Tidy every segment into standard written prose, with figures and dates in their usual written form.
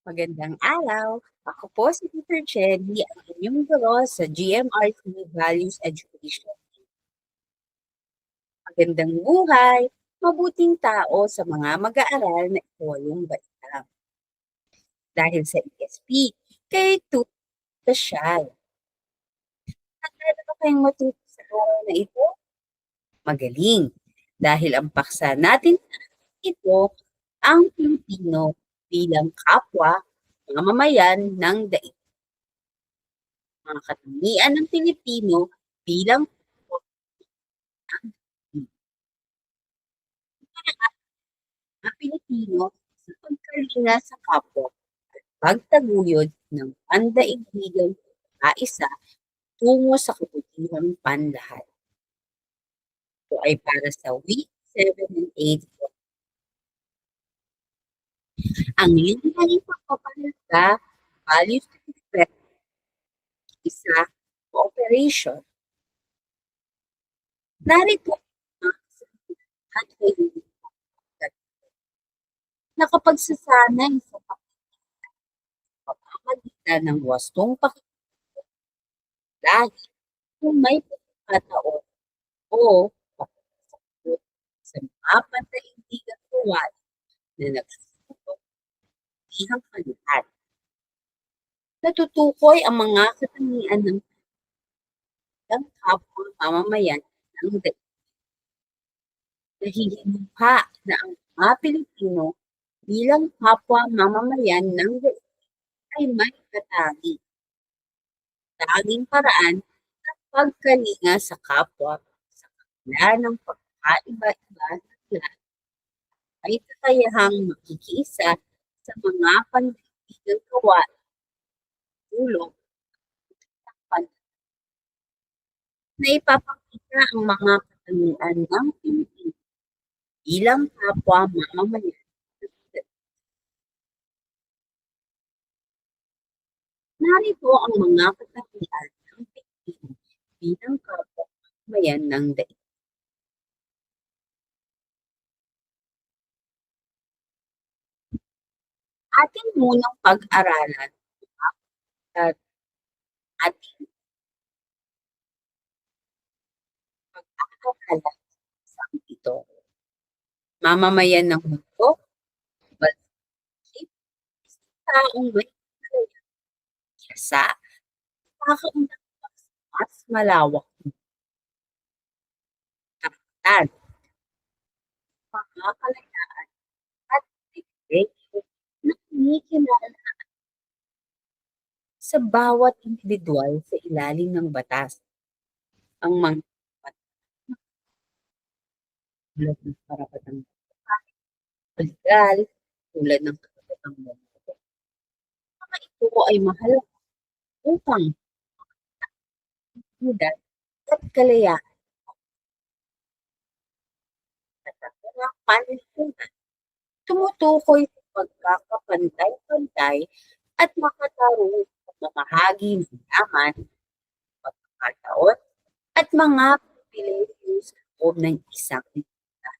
Magandang araw. Ako po si Teacher Chelly, ang inyong guro sa GMRC Values Education. Magandang buhay, mabuting tao sa mga mag-aaral na ikuwalong baitang. Dahil sa ESP, kay Tutasyal. Nagkala ba kayong matuto sa araw na ito? Magaling. Dahil ang paksa natin ito ang Pilipino bilang kapwa mamamayan ng daigdig. Mga katangian ng Pilipino bilang mga Pilipino sa pagkalinga sa kapwa at pagtaguyod ng pandaigdigang kaisa tungo sa kabutihang panlahat. Ito ay para sa week 7 and 8. Ang linyahing pagpapahalaga, values to respect, isa, cooperation. Narito ang mga at nakapagsasanay sa pamamagitan ng wastong dahil kung may pagkakataon o pagkakataon sa mga pandaigdigang gawain na nagsusulong ihang kaluhan. Natutukoy ang mga katangian ng kapwa mamamayan ng daigdig. Nahihinuha na ang mga Pilipino bilang kapwa mamamayan ng daigdig ay may tanging paraan ng pagkalinga sa kapwa sa kabila ng pagkaiba-iba ng lahat ay kakayahang makikiisa sa mga pandaigdigang gawain tulong na ipapakita ang mga katangian ng Pilipino bilang kapwa mamamayan. Narito ang mga katangian ng Pilipino bilang kapwa mamamayan ng daigdig. Atin munang pag-aralan at ating pag-aaralan sa ito. Mamamayan ng mundo, balsik, taong may sa kakaunang mas malawak na karapatan, mga kalayaan at pribilehiyo na kinikinala sa bawat indibidwal sa ilalim ng batas. Ang mga tulad ng karapatang legal, tulad ng karapatang mga ito ay mahalaga upang seguridad at kalayaan at ang panlipunan. Tumutukoy sa pagkakapantay-pantay at makatarungang pamamahagi ng yaman, pagkakataon, at mga pribilehiyo sa loob ng isang komunidad.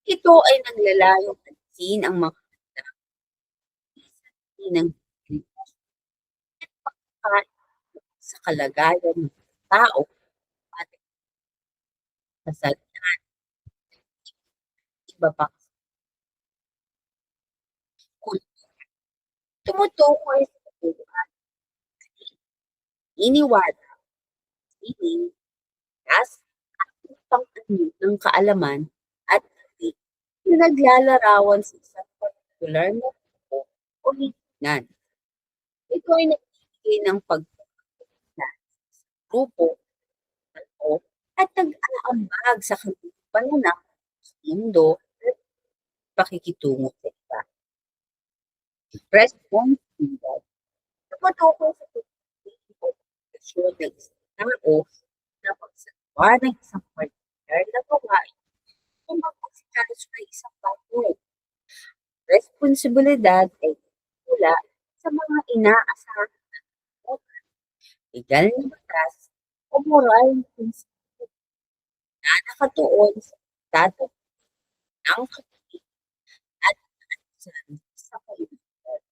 Ito ay naglalayong pansin ang mga ng at pagkakain sa kalagayan ng tao at kasalukuyan. Iba pa kultura. Tumutukoy sa kabuuan, iniwala, sining, gas, at pang-anyo ng kaalaman at kritik na naglalarawan sa isang partikular na grupo o lipunan. Ito ay nagbibigay ng pagkakakilanlan sa grupo o at nag-aambag sa kanilang pananaw sa mundo at pakikitungo sa iba. Responsibilidad. Tumutukoy sa pagpipili o pagkakasyon ng isang tao na pagsagawa ng isang partikular na gawain o mag-asikaso ng isang bagay. Responsibilidad ay mula sa mga inaasahan na legal na batas o moral na prinsipyo na nakatuon sa pagtatag ng kapatid at kaayusan sa komunidad.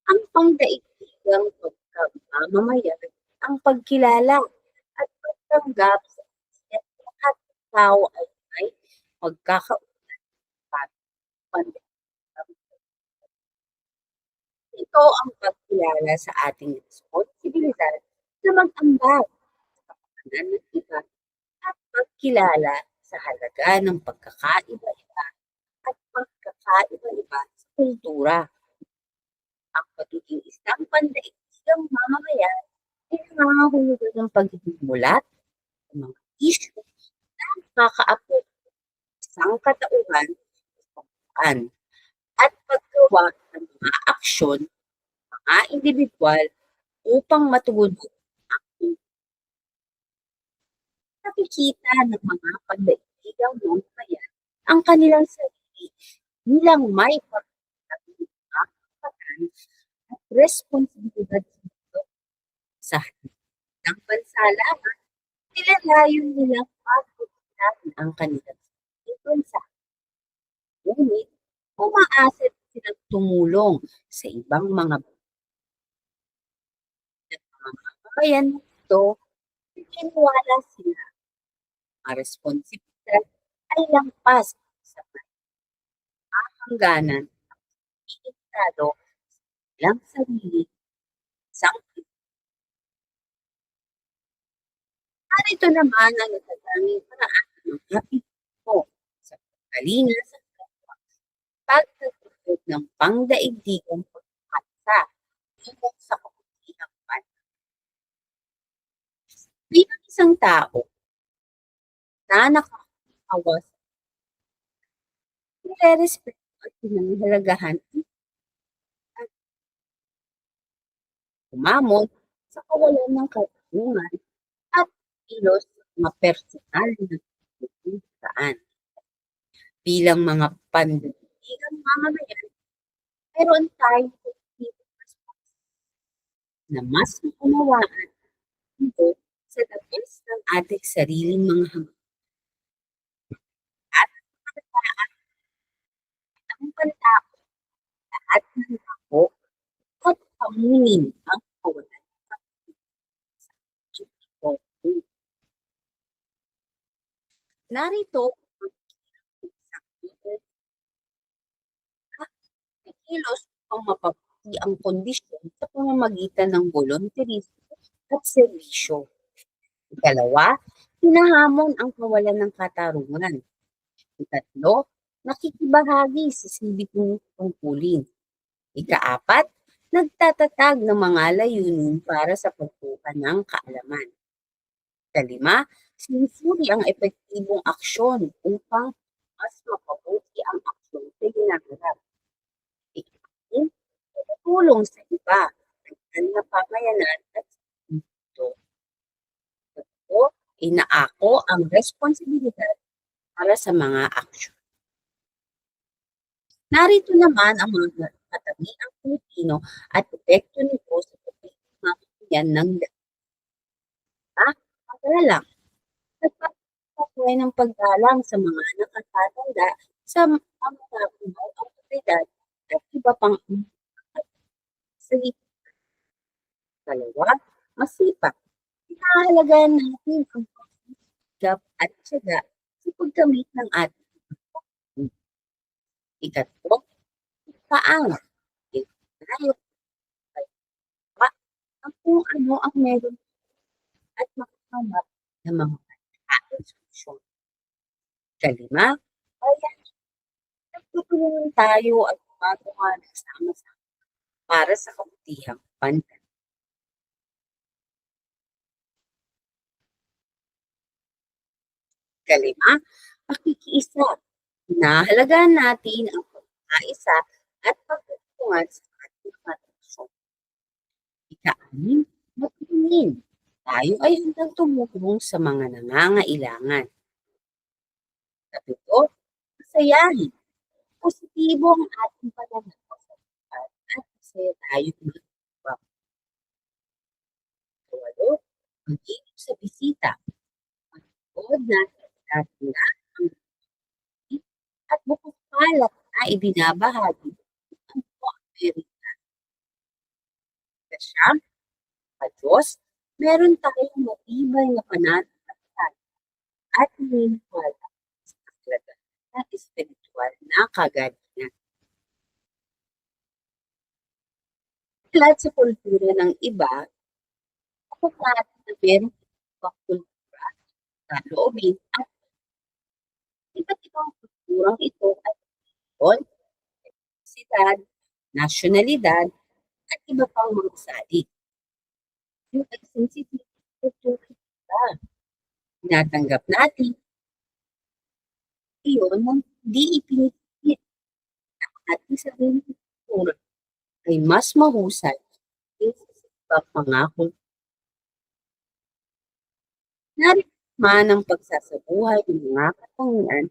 Ang pangdaigdigang pagkamamamayan, ang pagkilala at pagtanggap sa isa't lahat ng tao ay may magkakaunawaan. Ito ang pagkilala sa ating responsibilidad na mag-ambag sa kapakanan ng iba at pagkilala sa halaga ng pagkakaiba-iba at pagkakaiba-iba sa kultura. Ang pagiging isang pandaigdigang mamamayan ay nangangahulugan ng pagiging mulat sa mga isyu na nakakaapekto sa isang katauhan at paggawa ng mga aksyon mga indibidwal upang matugunan ang nakikita ng mga pandaigdigang mamamayan ang kanilang sarili bilang may pagkakataon at responsibilidad sa ng bansa lamang, nilalayon nilang pagtutunan ang kanilang bansa. Ngunit, umaasa silang tumulong sa ibang mga mamamayan nito, naniniwala sila ang responsibilidad ay lampas sa hangganan ng estado ilang sarili isang narito naman ang natataming paraan ng kapitbo sa pagkalina sa pagtatupad ng pangdaigdigang pagkakasa tungo sa kabutihan bilang isang tao na nakakawas nire-respeto at pinahahalagahan at umamon sa kawalan ng katarungan at kilos sa mga personal na pagkukuhaan. Bilang mga pandaigdigang mamamayan, meron tayong na mas maunawaan ito sa labas ng ating sariling mga hangganan at ang pantao at ng ako at pamunin ang kawalan ng ito. Narito ang kilos upang mapabuti ang kondisyon sa pamamagitan ng volunteerismo at serbisyo. Ikalawa, hinahamon ang kawalan ng katarungan. Ikatlo, nakikibahagi sa sibitong tungkulin. Ikaapat, nagtatatag ng mga layunin para sa pagkuha ng kaalaman. Ikalima, sinusuri ang epektibong aksyon upang mas mapabuti ang aksyon sa ginagawa. Ikaanim, tulong sa iba ng pamayanan at ito. Ito, inaako ang responsibilidad para sa mga aksyon. Narito naman ang mga katangiang Pilipino at epekto nito sa pamamagitan ng pag-aalala. Nagpapatuloy ng paggalang sa mga nakatatanda sa pamumuhay, awtoridad at iba pang salita. Dalawa, masipag. Pinahahalagahan natin ang pagsigap at tiyaga sa paggamit ng ating ikatlo, paangat. Tayo ang kung ano ang meron at makakamap ng mga ating solusyon. Kalima, kaya nagtutulungan tayo at gumagawa ng sama-sama para sa kabutihang bansa. Kalima, pakikiisa. Hinahalagaan natin ang pagkakaisa at pagtutulungan sa ating mga relasyon. Ika-anim, matulungin. Tayo ay handang tumulong sa mga nangangailangan. Kapito, masayahin. Positibo ang ating pananaw sa buhay at masaya tayo magagawa. Ikawalo, mag-inom sa bisita. Manood natin natin ang at bukas palak na ibinabahagi ang po ang meron. Siyam, sa Diyos, meron tayong matibay na pananampalataya at naniniwala sa kahalagan ng espirituwal na kagalingan. Mula sa kultura ng iba, dapat natin na meron ibang kultura, saloobin at iba't ibang kulturang ito ay tungkol etnisidad, nasyonalidad at iba pang mga salik. Yung sensitive kultura nila, tinatanggap natin iyon ng di ipinipilit at sabihin ng kultura ay mas mahusay kaysa sa ibang mga kultura. Narito naman ang pagsasabuhay ng mga katangian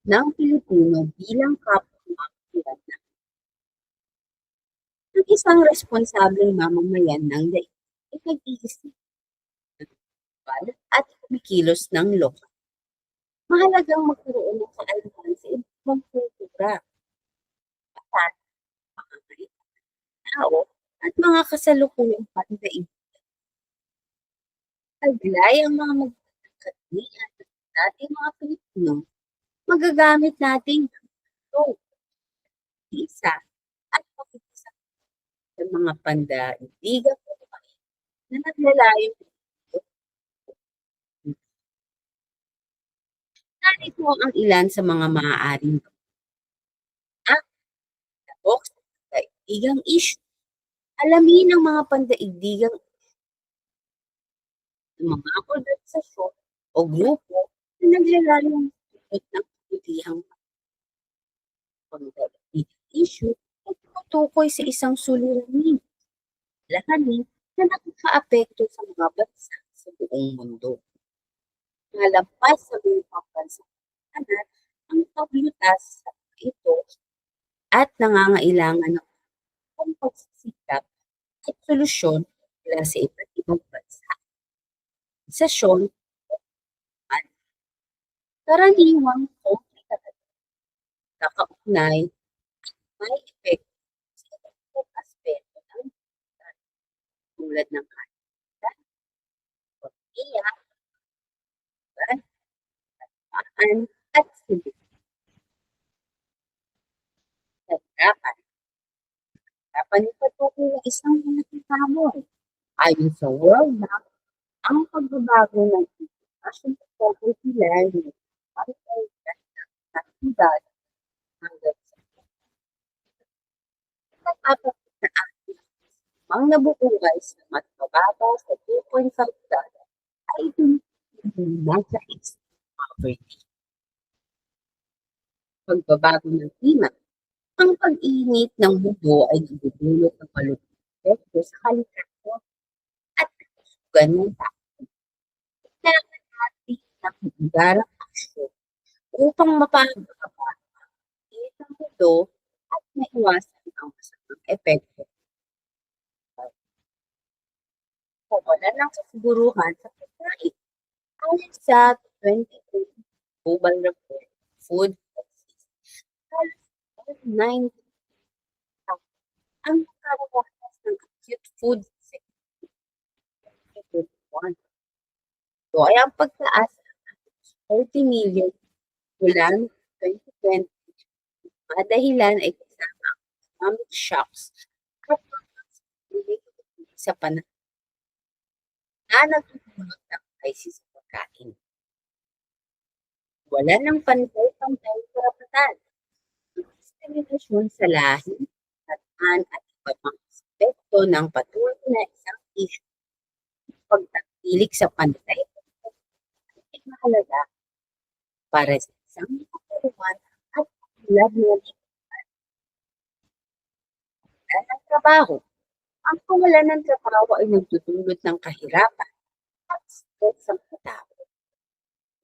ng Pilipino bilang kapwa-kapuliran ang isang responsableng mamamayan ng daigdig ay nag-iisip ng global at kumikilos ng lokal. Mahalagang magkaroon ng kaalaman sa ibang kultura, at mga tao at mga kasalukuyang pandaigdig. Taglay ang mga magagandang katangian ng dating mga Pilipino, magagamit natin ito, isa at pakikisa sa mga pandaigdigang babae na naglalayo dito. Narito ang ilan sa mga maaaring tabok sa pandaigdigang issue. Alamin ang mga pandaigdigang mga organisasyon o grupo na naglalayong dulot ng kabutihang pandaigdigang issue ay tumutukoy sa isang suliranin, lahanin na nakakaapekto sa mga bansa sa buong mundo. Nalampas sa mga pambansang kanan ang paglutas sa ito at nangangailangan ng pagsisikap at solusyon mula sa iba't ibang bansa, organisasyon at karaniwang komplikadong kakaugnay may epekto sa iba't ibang aspeto ng buhay tulad ng kaligtasan, ekonomiya, kaligtasan, at sibil. Kahirapan. Kahirapan ay patuloy na isang malaking hamon. Ayon sa World Bank, ang pagbabago ng international poverty line ng aktibidad hanggang sa nag-aabot na ang nabubuhay sa mas mababa sa 2.5 dollar ay nasa extreme poverty. Pagbabago ng klima. Ang pag-init ng mundo ay nagdudulot ng malubhang epekto sa kalikasan at kalusugan ng tao. Kailangan natin ng ugarang aksyon upang mapahaba ang init ng mundo at maiwasan ang masamang epekto. Kawalan ng kasiguruhan sa pagkain. Ayon sa 2020 Global Report Food Crisis, 9 ang nakaranas ng acute food security 2021. Ito ay ang pagtaas ng 30 million mula noong 2020. Mga dahilan ay kasama ang economic shocks at sa panahon na nagdudulot ng krisis sa pagkain. Wala ng pantay-pantay karapatan, diskriminasyon sa lahi, kataan at iba pang aspekto ng patuloy na isang issue. Pagtangkilik sa pantay ay mahalaga para sa isang makatulungan at tulad ng ng trabaho. Ang kawalan ng trabaho ay nagdudulot ng kahirapan at stress sa mga tao.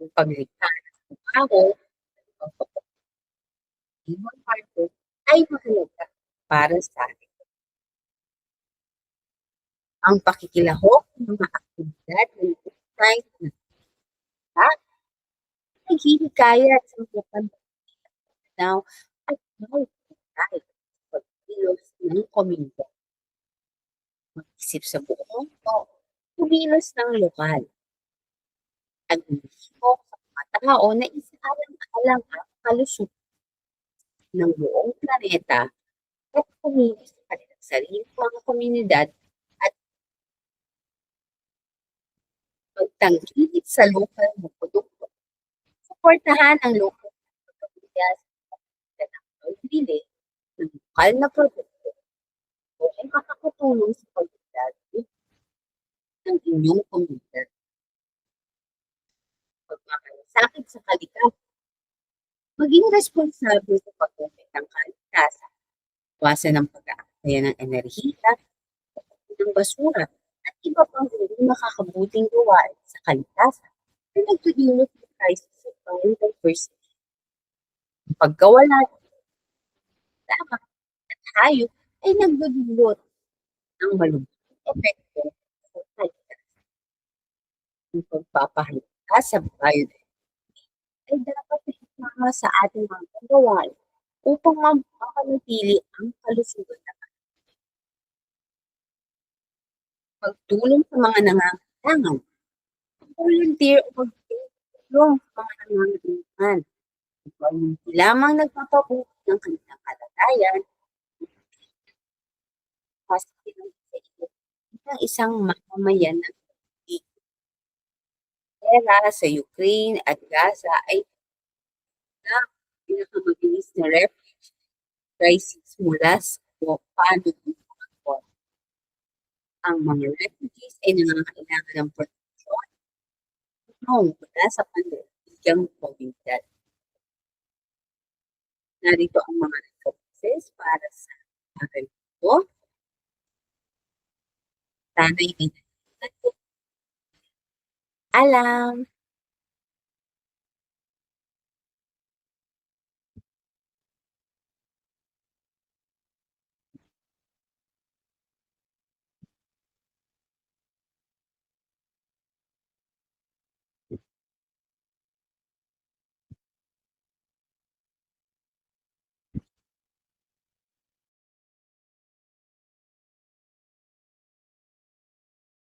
Ang paglikha ng trabaho at pagpapaliwan parte ay mahalaga para sa atin. Ang pakikilahok ng mga aktibidad ng website ng naghihikayat sa mga pananaw at pagkilos ng komunidad. isip sa buong mundo, kumilos ng lokal. Naglilihok sa mga tao na isaalang-alang ang kalusugan ng buong planeta at kumilos sa kanilang sariling mga komunidad at magtangkilik sa lokal na produkto. Suportahan ang lokal na pamilya sa ng pagbili ng lokal na produkto o ay makakatulong sa pagdadal ng inyong komunidad. Pagmamalasakit sa kalikasan, maging responsable sa paggamit ng kalikasan, iwasan ng pag-aaksaya ng enerhiya, ng basura, at iba pang hindi makakabuting gawain sa kalikasan na nagdudulot ng crisis sa biodiversity. Ang pagkawala ng dagat at hayop ay nagdudulot ng malubhang epekto sa kalikasan. Ang pagpapahalaga sa biodiversity ay dapat na isama sa ating mga gawain upang mapanatili ang kalusugan ng pagtulong sa mga nangangailangan, volunteer o pagtulong sa mga nangangailangan. Ikaw hindi lamang nagpapabuti ng kanilang kalagayan, kasi sa iyo bilang isang mamamayan ng giyera sa Ukraine at Gaza ay ang pinakamabilis na refugee crisis mula sa panununan. Ang mga refugees ay nangangailangan ng proteksyon mula sa pandaigdigang komunidad. Narito ang mga resources para sa akin ito. Sana'y may alam.